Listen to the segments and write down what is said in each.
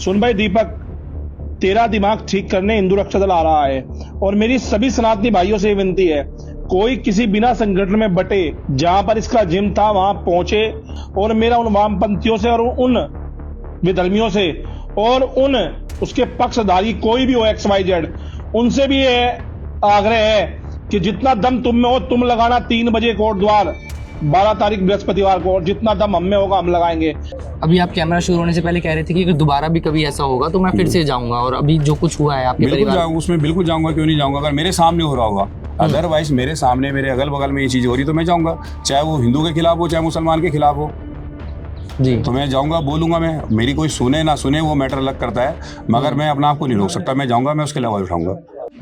सुन भाई दीपक, तेरा दिमाग ठीक करने हिंदू रक्षा दल आ रहा है और मेरी सभी सनातनी भाइयों से विनती है, कोई किसी बिना संगठन में बटे जहां पर इसका जिम था वहां पहुंचे और मेरा उन वामपंथियों से और उन विधर्मियों से और उन उसके पक्षधारी कोई भी हो XYZ, उनसे भी ये आग्रह है कि जितना दम तुम में हो तुम लगाना 3 बजे कोट द्वार 12 तारीख बृहस्पतिवार को, और जितना दम हम में होगा हम लगाएंगे। अभी आप कैमरा शुरू होने से पहले कह रहे थे कि अगर दोबारा भी कभी ऐसा होगा तो मैं फिर से जाऊंगा, और अभी जो कुछ हुआ है आपके परिवार उसमें बिल्कुल जाऊंगा, क्यों नहीं जाऊंगा? अगर मेरे सामने हो रहा होगा, अदरवाइज मेरे सामने मेरे अगल बगल में ये चीज हो रही तो मैं जाऊंगा, चाहे वो हिंदू के खिलाफ हो चाहे मुसलमान के खिलाफ हो जी। तो मैं जाऊंगा, बोलूंगा। मैं मेरी कोई सुने ना सुने वो मैटर अलग करता है, मगर मैं अपना आप को नहीं रोक सकता। मैं जाऊंगा, मैं उसके अलावा उठाऊंगा।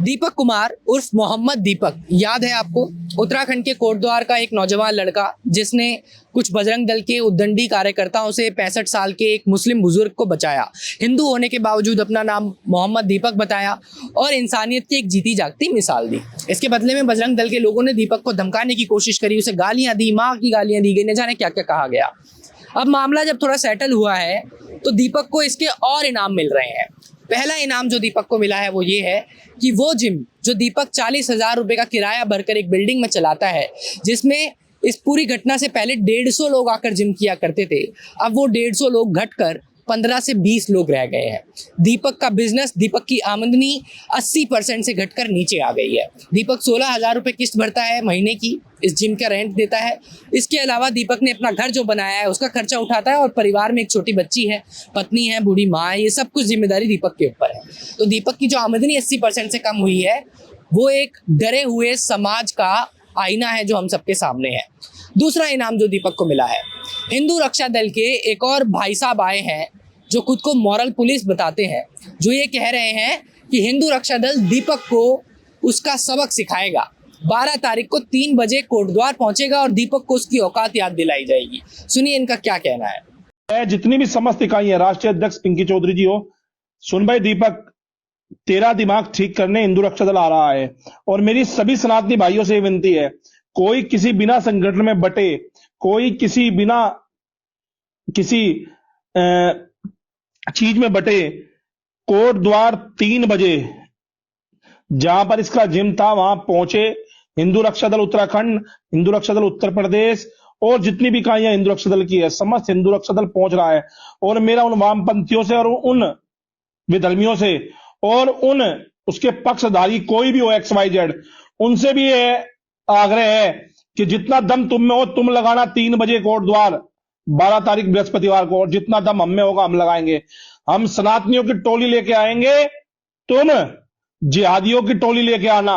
दीपक कुमार उर्फ मोहम्मद दीपक, याद है आपको? उत्तराखंड के कोटद्वार का एक नौजवान लड़का जिसने कुछ बजरंग दल के उद्दंडी कार्यकर्ताओं से 65 साल के एक मुस्लिम बुजुर्ग को बचाया, हिंदू होने के बावजूद अपना नाम मोहम्मद दीपक बताया और इंसानियत की एक जीती जागती मिसाल दी। इसके बदले में बजरंग दल के लोगों ने दीपक को धमकाने की कोशिश करी, उसे गालियां दी, माँ की गालियां दी गई, न जाने क्या क्या कहा गया। अब मामला जब थोड़ा सेटल हुआ है तो दीपक को इसके और इनाम मिल रहे हैं। पहला इनाम जो दीपक को मिला है वो ये है कि वो जिम जो दीपक 40,000 रुपए का किराया भरकर एक बिल्डिंग में चलाता है, जिसमें इस पूरी घटना से पहले 150 लोग आकर जिम किया करते थे, अब वो 150 लोग घटकर 15 से 20 लोग रह गए हैं। दीपक का बिजनेस, दीपक की आमदनी 80% से घटकर नीचे आ गई है। दीपक 16,000 रुपये किस्त भरता है महीने की, इस जिम का रेंट देता है। इसके अलावा दीपक ने अपना घर जो बनाया है उसका खर्चा उठाता है, और परिवार में एक छोटी बच्ची है, पत्नी है, बूढ़ी माँ है, ये सब कुछ जिम्मेदारी दीपक के ऊपर है। तो दीपक की जो आमदनी 80% से कम हुई है वो एक डरे हुए समाज का आईना है जो हम सबके सामने है। दूसरा इनाम जो दीपक को मिला है, हिंदू रक्षा दल के एक और भाई साहब आए हैं जो खुद को मॉरल पुलिस बताते हैं, जो ये कह रहे हैं कि हिंदू रक्षा दल दीपक को उसका सबक सिखाएगा। 12 तारीख को 3 बजे कोटद्वार पहुंचेगा और दीपक को उसकी औकात याद दिलाई जाएगी। सुनिए इनका क्या कहना है। जितनी भी समस्त इकाई है, राष्ट्रीय अध्यक्ष पिंकी चौधरी जी हो, सुन भाई दीपक, तेरा दिमाग ठीक करने हिंदू रक्षा दल आ रहा है और मेरी सभी सनातनी भाइयों से विनती है, कोई किसी बिना संगठन में बटे, कोई किसी बिना किसी चीज में बटे, कोट द्वार 3 बजे जहां पर इसका जिम था वहां पहुंचे। हिंदू रक्षा दल उत्तराखंड, हिंदू रक्षा दल उत्तर प्रदेश और जितनी भी इकाइयां हिंदू रक्षा दल की है, समस्त हिंदू रक्षा दल पहुंच रहा है। और मेरा उन वामपंथियों से और उन विधर्मियों से और उन उसके पक्षधारी कोई भी हो XYZ, उनसे भी ये आग्रह है कि जितना दम तुम में हो तुम लगाना 3 बजे कोट द्वार 12 तारीख बृहस्पतिवार को, और जितना दम हम में होगा हम लगाएंगे। हम सनातनियों की टोली लेके आएंगे, तुम जिहादियों की टोली लेके आना।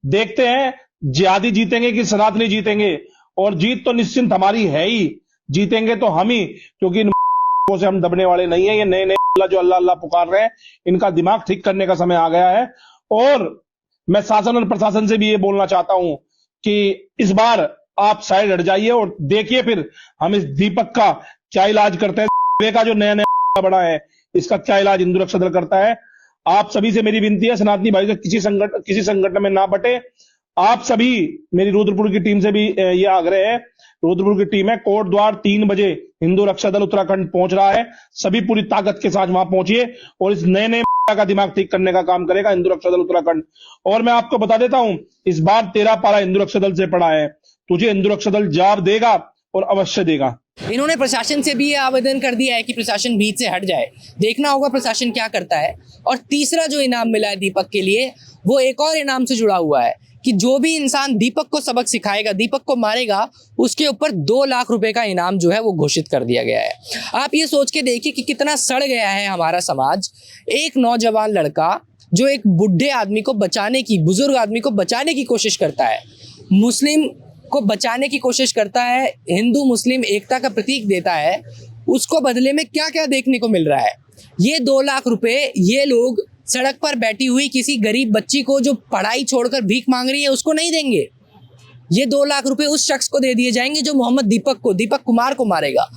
देखते हैं जिहादी जीतेंगे कि सनातनी जीतेंगे, और जीत तो निश्चिंत हमारी है ही, जीतेंगे तो हम ही, क्योंकि इन से हम दबने वाले नहीं है। ये नए नए जो अल्लाह अल्लाह पुकार रहे हैं, इनका दिमाग ठीक करने का समय आ गया है। और मैं शासन और प्रशासन से भी ये बोलना चाहता हूं कि इस बार आप साइड हट जाइए और देखिए फिर हम इस दीपक का क्या इलाज करते हैं। का जो नया नया बड़ा है इसका क्या इलाज हिंदू रक्षा दल करता है। आप सभी से मेरी विनती है, सनातनी भाई से किसी संगठन में ना बटे। आप सभी, मेरी रुद्रपुर की टीम से भी ये आग्रह है, रुद्रपुर की टीम है, कोट द्वार 3 बजे हिंदू रक्षा दल उत्तराखंड पहुंच रहा है। सभी पूरी ताकत के साथ वहां पहुंचिए और इस नए नए का दिमाग ठीक करने का काम करेगा हिंदू रक्षा दल उत्तराखंड। और मैं आपको बता देता हूं, इस बार तेरा पारा हिंदू रक्षा दल से पड़ा है, तुझे हिंदू रक्षा दल जवाब देगा और अवश्य देगा। इन्होंने प्रशासन से भी ये आवेदन कर दिया है कि प्रशासन बीच से हट जाए, देखना होगा प्रशासन क्या करता है। और तीसरा जो इनाम मिला है दीपक के लिए, वो एक और इनाम से जुड़ा हुआ है कि जो भी इंसान दीपक को सबक सिखाएगा, दीपक को मारेगा, उसके ऊपर 2 लाख रुपए का इनाम जो है वो घोषित कर दिया गया है। आप ये सोच के देखिए कि कितना सड़ गया है हमारा समाज। एक नौजवान लड़का जो एक बुढ़े आदमी को बचाने की, बुजुर्ग आदमी को बचाने की कोशिश करता है, मुस्लिम को बचाने की कोशिश करता है, हिंदू मुस्लिम एकता का प्रतीक देता है, उसको बदले में क्या क्या देखने को मिल रहा है। ये 2 लाख रुपए ये लोग सड़क पर बैठी हुई किसी गरीब बच्ची को जो पढ़ाई छोड़कर भीख मांग रही है उसको नहीं देंगे। ये 2 लाख रुपए उस शख्स को दे दिए जाएंगे जो मोहम्मद दीपक कुमार को मारेगा,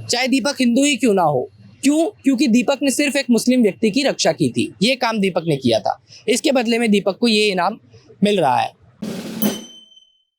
चाहे दीपक हिंदू ही क्यों ना हो। क्यों? क्योंकि दीपक ने सिर्फ एक मुस्लिम व्यक्ति की रक्षा की थी। ये काम दीपक ने किया था, इसके बदले में दीपक को ये इनाम मिल रहा है।